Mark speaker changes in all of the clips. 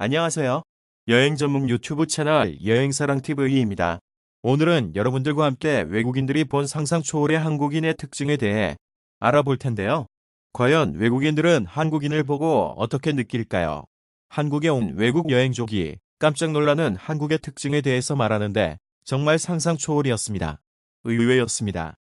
Speaker 1: 안녕하세요. 여행 전문 유튜브 채널 여행사랑TV입니다. 오늘은 여러분들과 함께 외국인들이 본 상상 초월의 한국인의 특징에 대해 알아볼 텐데요. 과연 외국인들은 한국인을 보고 어떻게 느낄까요? 한국에 온 외국 여행족이 깜짝 놀라는 한국의 특징에 대해서 말하는데 정말 상상 초월이었습니다. 의외였습니다.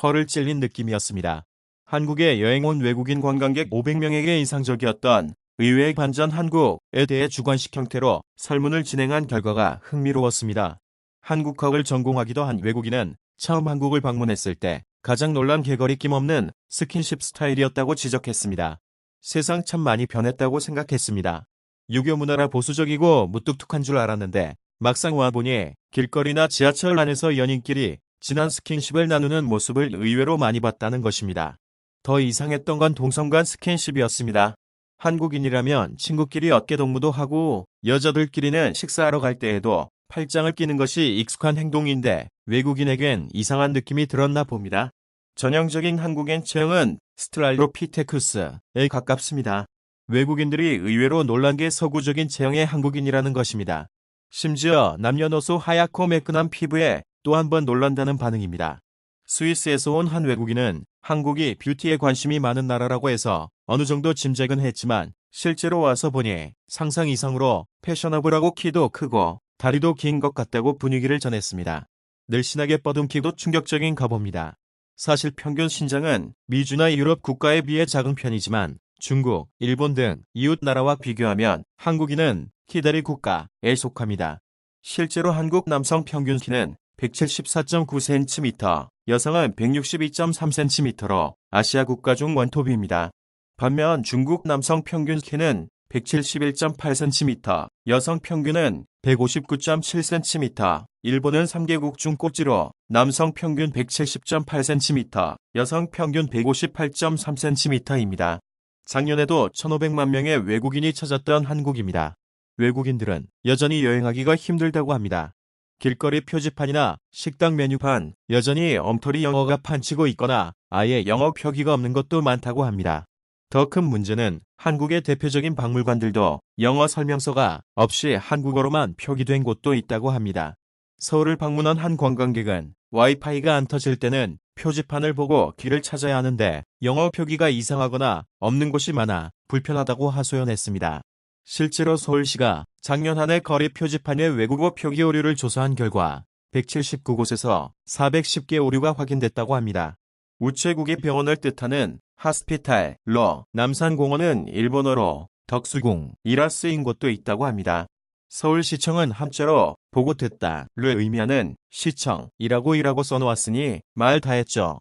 Speaker 1: 허를 찔린 느낌이었습니다. 한국에 여행 온 외국인 관광객 500명에게 인상적이었던 의외의 반전 한국에 대해 주관식 형태로 설문을 진행한 결과가 흥미로웠습니다. 한국학을 전공하기도 한 외국인은 처음 한국을 방문했을 때 가장 놀란 개거리낌 없는 스킨십 스타일이었다고 지적했습니다. 세상 참 많이 변했다고 생각했습니다. 유교 문화라 보수적이고 무뚝뚝한 줄 알았는데 막상 와보니 길거리나 지하철 안에서 연인끼리 진한 스킨십을 나누는 모습을 의외로 많이 봤다는 것입니다. 더 이상했던 건 동성 간 스킨십이었습니다. 한국인이라면 친구끼리 어깨동무도 하고 여자들끼리는 식사하러 갈 때에도 팔짱을 끼는 것이 익숙한 행동인데 외국인에겐 이상한 느낌이 들었나 봅니다. 전형적인 한국인 체형은 스트랄로피테쿠스에 가깝습니다. 외국인들이 의외로 놀란 게 서구적인 체형의 한국인이라는 것입니다. 심지어 남녀노소 하얗고 매끈한 피부에 또 한 번 놀란다는 반응입니다. 스위스에서 온 한 외국인은 한국이 뷰티에 관심이 많은 나라라고 해서 어느 정도 짐작은 했지만 실제로 와서 보니 상상 이상으로 패셔너블하고 키도 크고 다리도 긴 것 같다고 분위기를 전했습니다. 늘씬하게 뻗은 키도 충격적인 가봅니다. 사실 평균 신장은 미주나 유럽 국가에 비해 작은 편이지만 중국, 일본 등 이웃 나라와 비교하면 한국인은 키다리 국가에 속합니다. 실제로 한국 남성 평균 키는 174.9cm, 여성은 162.3cm로 아시아 국가 중 원톱입니다. 반면 중국 남성 평균 키는 171.8cm, 여성 평균은 159.7cm, 일본은 3개국 중 꼴찌로 남성 평균 170.8cm, 여성 평균 158.3cm입니다. 작년에도 1,500만 명의 외국인이 찾았던 한국입니다. 외국인들은 여전히 여행하기가 힘들다고 합니다. 길거리 표지판이나 식당 메뉴판, 여전히 엉터리 영어가 판치고 있거나 아예 영어 표기가 없는 것도 많다고 합니다. 더 큰 문제는 한국의 대표적인 박물관들도 영어 설명서가 없이 한국어로만 표기된 곳도 있다고 합니다. 서울을 방문한 한 관광객은 와이파이가 안 터질 때는 표지판을 보고 길을 찾아야 하는데 영어 표기가 이상하거나 없는 곳이 많아 불편하다고 하소연했습니다. 실제로 서울시가 작년 한 해 거리 표지판의 외국어 표기 오류를 조사한 결과 179곳에서 410개 오류가 확인됐다고 합니다. 우체국의 병원을 뜻하는 하스피탈로 남산공원은 일본어로 덕수궁이라 쓰인 곳도 있다고 합니다. 서울시청은 한자로 보고 듣다를 의미하는 시청이라고 일하고 써놓았으니 말 다했죠.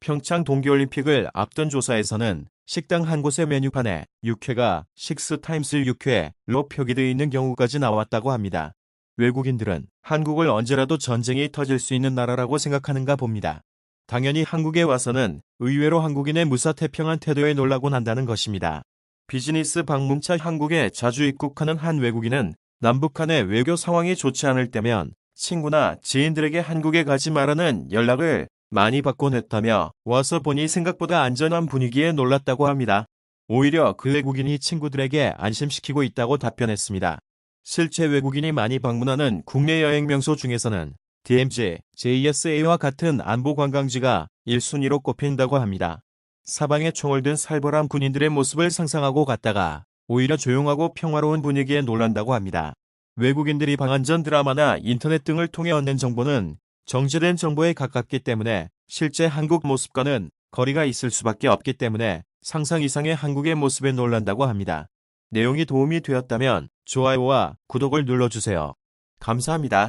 Speaker 1: 평창 동계올림픽을 앞둔 조사에서는 식당 한 곳의 메뉴판에 육회가 식스타임스 육회로 표기되어 있는 경우까지 나왔다고 합니다. 외국인들은 한국을 언제라도 전쟁이 터질 수 있는 나라라고 생각하는가 봅니다. 당연히 한국에 와서는 의외로 한국인의 무사태평한 태도에 놀라곤 한다는 것입니다. 비즈니스 방문차 한국에 자주 입국하는 한 외국인은 남북한의 외교 상황이 좋지 않을 때면 친구나 지인들에게 한국에 가지 말라는 연락을 많이 받곤 했다며 와서 보니 생각보다 안전한 분위기에 놀랐다고 합니다. 오히려 그 외국인이 친구들에게 안심시키고 있다고 답변했습니다. 실제 외국인이 많이 방문하는 국내 여행 명소 중에서는 DMZ, JSA와 같은 안보 관광지가 1순위로 꼽힌다고 합니다. 사방에 총을 든 살벌한 군인들의 모습을 상상하고 갔다가 오히려 조용하고 평화로운 분위기에 놀란다고 합니다. 외국인들이 방한전 드라마나 인터넷 등을 통해 얻는 정보는 정제된 정보에 가깝기 때문에 실제 한국 모습과는 거리가 있을 수밖에 없기 때문에 상상 이상의 한국의 모습에 놀란다고 합니다. 내용이 도움이 되었다면 좋아요와 구독을 눌러주세요. 감사합니다.